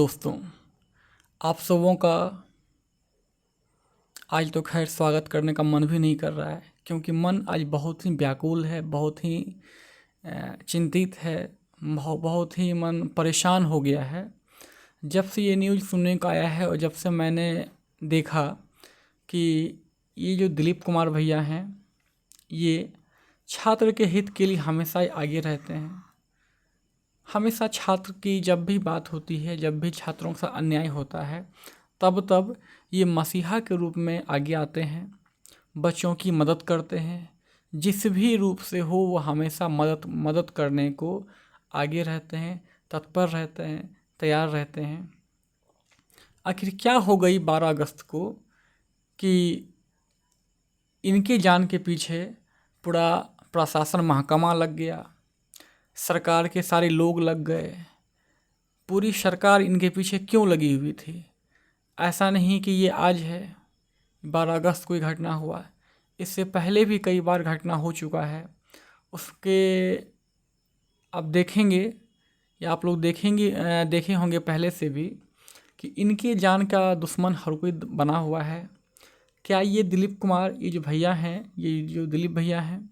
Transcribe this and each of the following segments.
दोस्तों, आप सबों का आज तो खैर स्वागत करने का मन भी नहीं कर रहा है, क्योंकि मन आज बहुत ही व्याकुल है, बहुत ही चिंतित है, बहुत ही मन परेशान हो गया है। जब से ये न्यूज़ सुनने को आया है और जब से मैंने देखा कि ये जो दिलीप कुमार भैया हैं, ये छात्र के हित के लिए हमेशा ही आगे रहते हैं। हमेशा छात्र की जब भी बात होती है, जब भी छात्रों के साथ अन्याय होता है, तब ये मसीहा के रूप में आगे आते हैं, बच्चों की मदद करते हैं। जिस भी रूप से हो वो हमेशा मदद करने को आगे रहते हैं, तत्पर रहते हैं, तैयार रहते हैं। आखिर क्या हो गई 12 अगस्त को कि इनके जान के पीछे पूरा प्रशासन महकमा लग गया, सरकार के सारे लोग लग गए। पूरी सरकार इनके पीछे क्यों लगी हुई थी? ऐसा नहीं कि ये आज है, 12 अगस्त को ही घटना हुआ है, इससे पहले भी कई बार घटना हो चुका है। उसके अब देखेंगे या आप लोग देखे होंगे पहले से भी कि इनके जान का दुश्मन हर कोई बना हुआ है। क्या ये दिलीप कुमार, ये जो भैया हैं, ये जो दिलीप भैया हैं,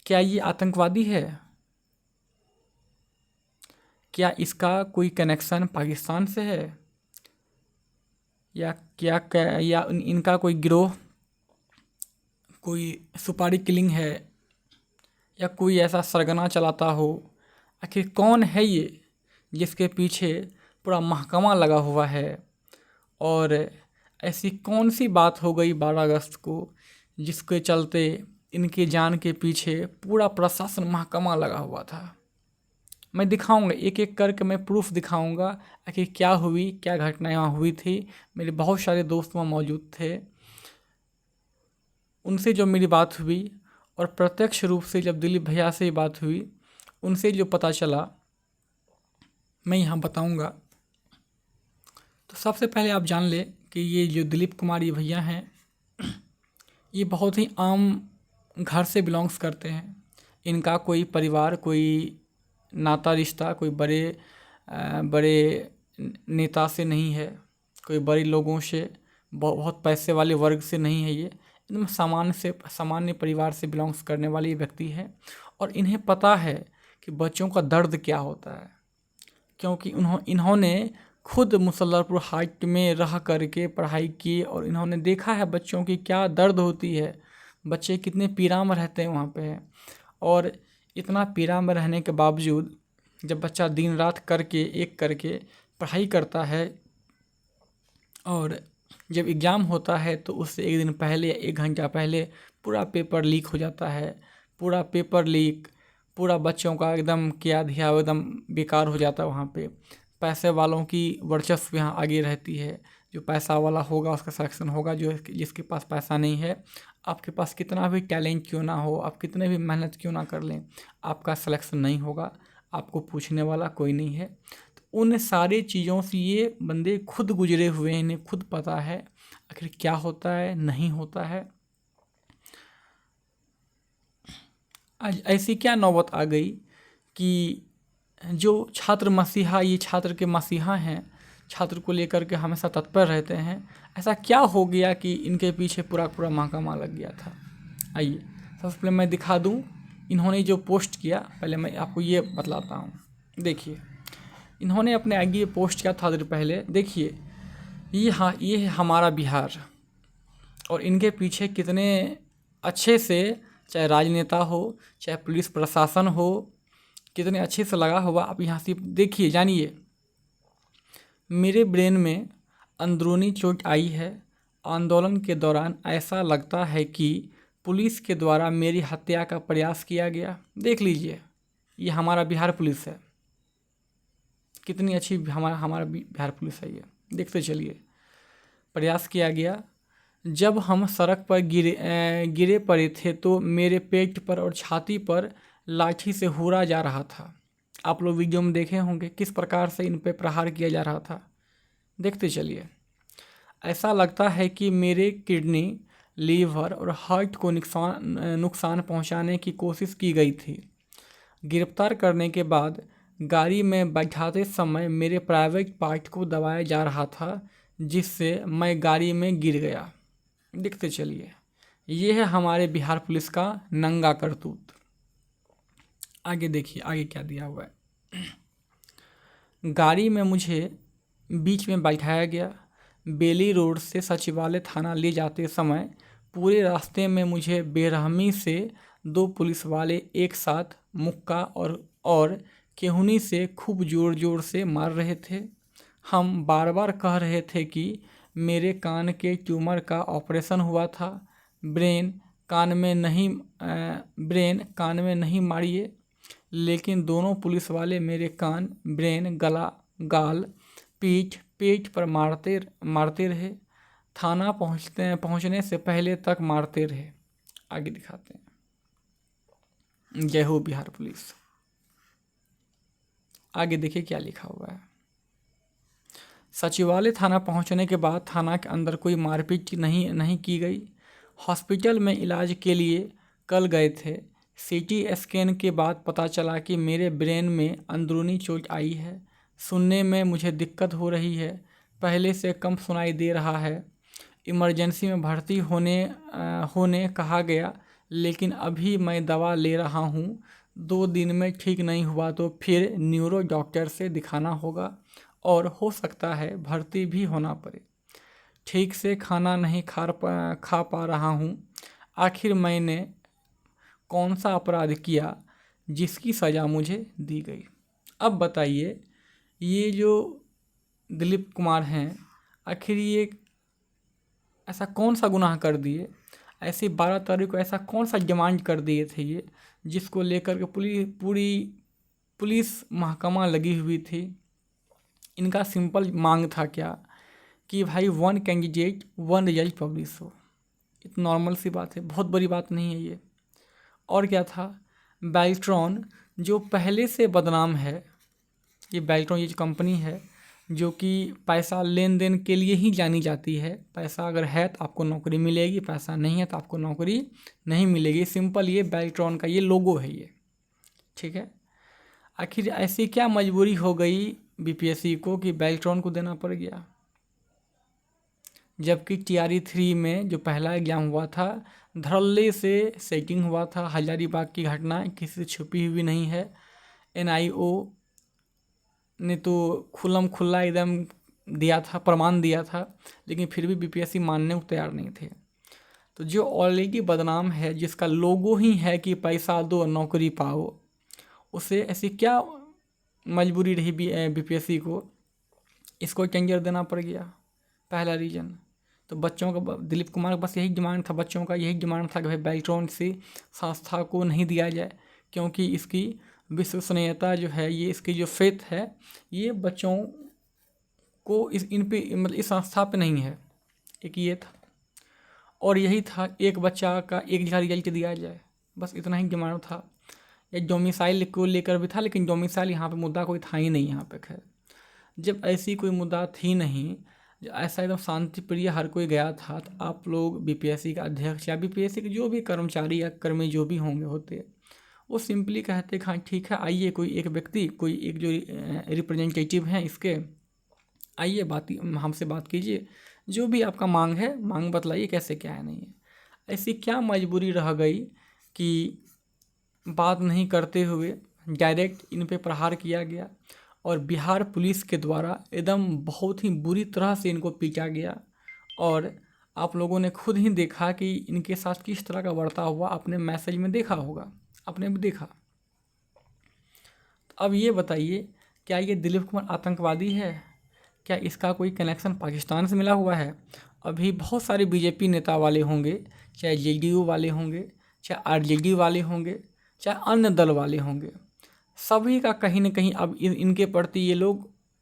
क्या ये आतंकवादी है? क्या इसका कोई कनेक्शन पाकिस्तान से है? या इनका कोई गिरोह, कोई सुपारी किलिंग है, या कोई ऐसा सरगना चलाता हो? आखिर कौन है ये जिसके पीछे पूरा महकमा लगा हुआ है? और ऐसी कौन सी बात हो गई 12 अगस्त को जिसके चलते इनके जान के पीछे पूरा प्रशासन महकमा लगा हुआ था? मैं दिखाऊंगा, एक एक करके मैं प्रूफ दिखाऊंगा आखिर क्या हुई, क्या घटना यहाँ हुई थी। मेरे बहुत सारे दोस्त वहाँ मौजूद थे, उनसे जो मेरी बात हुई और प्रत्यक्ष रूप से जब दिलीप भैया से बात हुई, उनसे जो पता चला मैं यहाँ बताऊंगा। तो सबसे पहले आप जान ले कि ये जो दिलीप कुमार ये भैया हैं, ये बहुत ही आम घर से बिलोंग्स करते हैं। इनका कोई परिवार, कोई नाता रिश्ता कोई बड़े नेता से नहीं है, कोई बड़े लोगों से, बहुत पैसे वाले वर्ग से नहीं है। ये एकदम सामान्य परिवार से बिलोंग्स करने वाले व्यक्ति है, और इन्हें पता है कि बच्चों का दर्द क्या होता है, क्योंकि इन्होंने खुद मुसल्लरपुर हाइट में रह करके पढ़ाई की और इन्होंने देखा है बच्चों की क्या दर्द होती है, बच्चे कितने पीड़ा में रहते हैं वहाँ पे। और इतना पीड़ा में रहने के बावजूद जब बच्चा दिन रात एक करके पढ़ाई करता है, और जब एग्ज़ाम होता है तो उससे एक दिन पहले, 1 घंटा पहले पूरा पेपर लीक हो जाता है। पूरा पेपर लीक, पूरा बच्चों का एकदम किया धिया एकदम बेकार हो जाता है वहाँ पे। पैसे वालों की वर्चस्व यहाँ आगे रहती है। जो पैसा वाला होगा उसका सिलेक्शन होगा, जिसके पास पैसा नहीं है, आपके पास कितना भी टैलेंट क्यों ना हो, आप कितने भी मेहनत क्यों ना कर लें, आपका सिलेक्शन नहीं होगा, आपको पूछने वाला कोई नहीं है। तो उन सारी चीज़ों से ये बंदे खुद गुजरे हुए हैं, इन्हें खुद पता है आखिर क्या होता है, नहीं होता है। आज ऐसी क्या नौबत आ गई कि जो छात्र मसीहा, ये छात्र के मसीहा हैं, छात्र को लेकर के हमेशा तत्पर रहते हैं, ऐसा क्या हो गया कि इनके पीछे पूरा पूरा महकमा लग गया था? आइए सबसे पहले मैं दिखा दूं इन्होंने जो पोस्ट किया। पहले मैं आपको ये बतलाता हूँ। देखिए, इन्होंने अपने आगे पोस्ट किया था देर पहले। देखिए, ये है हमारा बिहार, और इनके पीछे कितने अच्छे से, चाहे राजनेता हो, चाहे पुलिस प्रशासन हो, कितने अच्छे से लगा हुआ। आप यहाँ से देखिए, जानिए। मेरे ब्रेन में अंदरूनी चोट आई है। आंदोलन के दौरान ऐसा लगता है कि पुलिस के द्वारा मेरी हत्या का प्रयास किया गया। देख लीजिए, ये हमारा बिहार पुलिस है, कितनी अच्छी हमारा बिहार पुलिस है ये। देखते चलिए। प्रयास किया गया। जब हम सड़क पर गिरे पड़े थे तो मेरे पेट पर और छाती पर लाठी से हुरा जा रहा था। आप लोग वीडियो में देखे होंगे किस प्रकार से इन पे प्रहार किया जा रहा था। देखते चलिए। ऐसा लगता है कि मेरे किडनी, लीवर और हार्ट को नुकसान पहुंचाने की कोशिश की गई थी। गिरफ्तार करने के बाद गाड़ी में बैठाते समय मेरे प्राइवेट पार्ट को दबाया जा रहा था, जिससे मैं गाड़ी में गिर गया। देखते चलिए, ये है हमारे बिहार पुलिस का नंगा करतूत। आगे देखिए, आगे क्या दिया हुआ है। गाड़ी में मुझे बीच में बैठाया गया। बेली रोड से सचिवालय थाना ले जाते समय पूरे रास्ते में मुझे बेरहमी से 2 पुलिस वाले एक साथ मुक्का और केहूनी से खूब ज़ोर ज़ोर से मार रहे थे। हम बार बार कह रहे थे कि मेरे कान के ट्यूमर का ऑपरेशन हुआ था, ब्रेन कान में नहीं मारिए। लेकिन दोनों पुलिस वाले मेरे कान, ब्रेन, गला, गाल, पीठ, पेट पर मारते रहे। थाना पहुंचने से पहले तक मारते रहे। आगे दिखाते हैं। जय हो बिहार पुलिस। आगे देखिए क्या लिखा हुआ है। सचिवालय थाना पहुंचने के बाद थाना के अंदर कोई मारपीट नहीं की गई। हॉस्पिटल में इलाज के लिए कल गए थे। सीटी स्कैन के बाद पता चला कि मेरे ब्रेन में अंदरूनी चोट आई है। सुनने में मुझे दिक्कत हो रही है, पहले से कम सुनाई दे रहा है। इमरजेंसी में भर्ती होने कहा गया, लेकिन अभी मैं दवा ले रहा हूँ। 2 दिन में ठीक नहीं हुआ तो फिर न्यूरो डॉक्टर से दिखाना होगा और हो सकता है भर्ती भी होना पड़े। ठीक से खाना नहीं खा पा रहा हूँ। आखिर मैंने कौन सा अपराध किया जिसकी सज़ा मुझे दी गई? अब बताइए, ये जो दिलीप कुमार हैं, आखिर ये ऐसा कौन सा गुनाह कर दिए? ऐसी 12 तारीख को ऐसा कौन सा डिमांड कर दिए थे ये, जिसको लेकर के पूरी पुलिस महकमा लगी हुई थी? इनका सिंपल मांग था क्या कि भाई 1 कैंडिडेट 1 रिजल्ट पब्लिश हो। इतनी नॉर्मल सी बात है, बहुत बड़ी बात नहीं है ये। और क्या था, बेल्ट्रॉन जो पहले से बदनाम है, ये बेल्ट्रॉन ये जो कंपनी है जो कि पैसा लेन देन के लिए ही जानी जाती है। पैसा अगर है तो आपको नौकरी मिलेगी, पैसा नहीं है तो आपको नौकरी नहीं मिलेगी। सिंपल ये बेल्ट्रॉन का ये लोगो है ये, ठीक है। आखिर ऐसी क्या मजबूरी हो गई बीपीएससी को कि बेल्ट्रॉन को देना पड़ गया? जबकि TRE 3 में जो पहला एग्जाम हुआ था, धड़ल्ले से सेटिंग हुआ था। हजारीबाग की घटना किसी से छुपी हुई नहीं है। NIO ने तो खुल्लम खुल्ला एकदम दिया था, प्रमाण दिया था, लेकिन फिर भी बीपीएससी मानने को तैयार नहीं थे। तो जो ऑलरेडी बदनाम है, जिसका लोगो ही है कि पैसा दो नौकरी पाओ, उसे ऐसी क्या मजबूरी रही बीपीएससी को, इसको टेंडर देना पड़ गया? पहला रीज़न तो बच्चों का, दिलीप कुमार का बस यही डिमांड था, बच्चों का यही डिमांड था कि भाई बेल्ट्रॉन से संस्था को नहीं दिया जाए, क्योंकि इसकी विश्वसनीयता जो है, ये इसकी जो फेथ है, ये बच्चों को इन पे मतलब इस संस्था पे नहीं है। एक ये था, और यही था एक बच्चा का एक जगह रिजल्ट दिया जाए, बस इतना ही डिमांड था। या डोमिसाइल को लेकर भी था, लेकिन डोमिसाइल यहाँ पे मुद्दा कोई था ही नहीं। यहाँ पे खैर जब ऐसी कोई मुद्दा थी नहीं, ऐसा एकदम शांति प्रिय हर कोई गया था, तो आप लोग बीपीएससी का अध्यक्ष या बीपीएससी के जो भी कर्मचारी या कर्मी जो भी होंगे होते, वो सिंपली कहते हाँ ठीक है, आइए कोई एक व्यक्ति, कोई एक जो रिप्रेजेंटेटिव हैं इसके, आइए हमसे बात कीजिए, जो भी आपका मांग है मांग बतलाइए, कैसे क्या है नहीं है। ऐसी क्या मजबूरी रह गई कि बात नहीं करते हुए डायरेक्ट इन पे प्रहार किया गया, और बिहार पुलिस के द्वारा एकदम बहुत ही बुरी तरह से इनको पीटा गया। और आप लोगों ने खुद ही देखा कि इनके साथ किस तरह का बर्ताव हुआ, अपने मैसेज में देखा होगा, आपने भी देखा। तो अब ये बताइए, क्या ये दिलीप कुमार आतंकवादी है? क्या इसका कोई कनेक्शन पाकिस्तान से मिला हुआ है? अभी बहुत सारे बीजेपी नेता वाले होंगे, चाहे जेडीयू वाले होंगे, चाहे आरजेडी वाले होंगे, चाहे अन्य दल वाले होंगे, सभी का कहीं ना कहीं अब इनके प्रति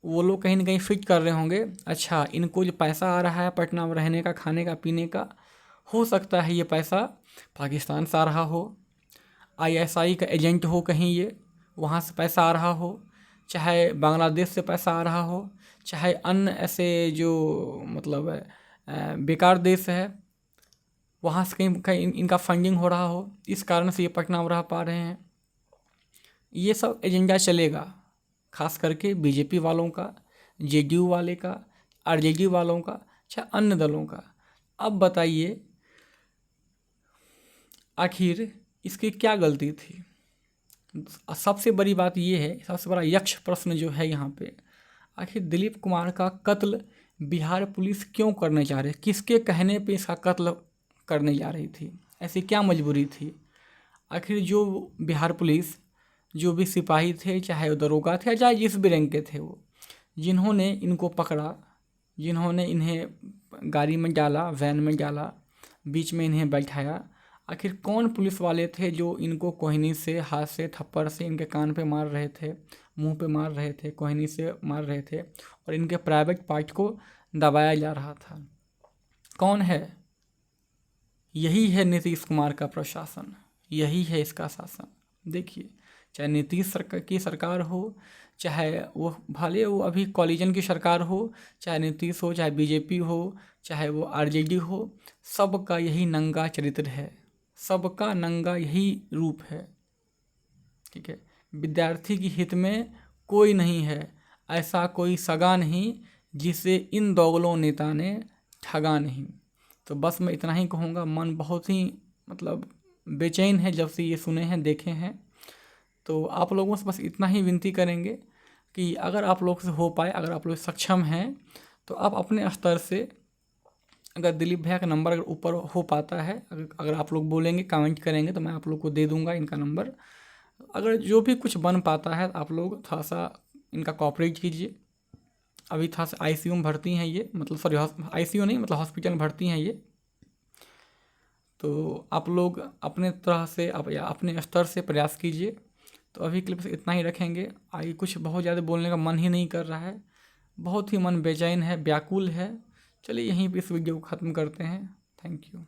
वो लोग कहीं ना कहीं फिट कर रहे होंगे। अच्छा, इनको जो पैसा आ रहा है पटना में रहने का, खाने का, पीने का, हो सकता है ये पैसा पाकिस्तान से आ रहा हो, ISI का एजेंट हो कहीं, ये वहाँ से पैसा आ रहा हो, चाहे बांग्लादेश से पैसा आ रहा हो, चाहे अन्य ऐसे जो मतलब बेकार देश है, वहाँ से कहीं इनका फंडिंग हो रहा हो, इस कारण से ये पटना में रह पा रहे हैं। ये सब एजेंडा चलेगा, खास करके बीजेपी वालों का, जेडीयू वाले का, आरजेडी वालों का, चाहे अन्य दलों का। अब बताइए आखिर इसकी क्या गलती थी? सबसे बड़ी बात ये है, सबसे बड़ा यक्ष प्रश्न जो है यहाँ पे, आखिर दिलीप कुमार का कत्ल बिहार पुलिस क्यों करने जा रही, किसके कहने पे इसका कत्ल करने जा रही थी? ऐसी क्या मजबूरी थी? आखिर जो बिहार पुलिस, जो भी सिपाही थे, चाहे वो दरोगा थे, चाहे जिस भी रैंक के थे, वो जिन्होंने इनको पकड़ा, जिन्होंने इन्हें गाड़ी में डाला, वैन में डाला, बीच में इन्हें बैठाया, आखिर कौन पुलिस वाले थे जो इनको कोहनी से, हाथ से, थप्पड़ से इनके कान पे मार रहे थे, मुंह पे मार रहे थे, कोहनी से मार रहे थे और इनके प्राइवेट पार्ट को दबाया जा रहा था? कौन है? यही है नीतीश कुमार का प्रशासन, यही है इसका शासन। देखिए, चाहे नीतीश की सरकार हो, चाहे वो भले वो अभी कॉलिजन की सरकार हो, चाहे नीतीश हो, चाहे बीजेपी हो, चाहे वो आरजेडी हो, सबका यही नंगा चरित्र है, सबका नंगा यही रूप है। ठीक है, विद्यार्थी के हित में कोई नहीं है, ऐसा कोई सगा नहीं जिसे इन दोगलों नेता ने ठगा नहीं। तो बस मैं इतना ही कहूँगा। मन बहुत ही मतलब बेचैन है जब से ये सुने हैं, देखे हैं। तो आप लोगों से बस इतना ही विनती करेंगे कि अगर आप लोग से हो पाए, अगर आप लोग सक्षम हैं, तो आप अपने स्तर से, अगर दिलीप भैया का नंबर अगर ऊपर हो पाता है, अगर आप लोग बोलेंगे, कमेंट करेंगे, तो मैं आप लोग को दे दूंगा इनका नंबर। अगर जो भी कुछ बन पाता है, आप लोग थोड़ा सा इनका कोऑपरेट कीजिए। अभी थोड़ा सा आईसीयू में भर्ती हैं ये, मतलब सॉरी आईसीयू नहीं, मतलब हॉस्पिटल में भर्ती हैं ये। तो आप लोग अपने तरह से या अपने स्तर से प्रयास कीजिए। तो अभी के लिए बस इतना ही रखेंगे। आगे कुछ बहुत ज़्यादा बोलने का मन ही नहीं कर रहा है, बहुत ही मन बेचैन है, व्याकुल है। चलिए यहीं पे इस वीडियो को ख़त्म करते हैं। Thank you.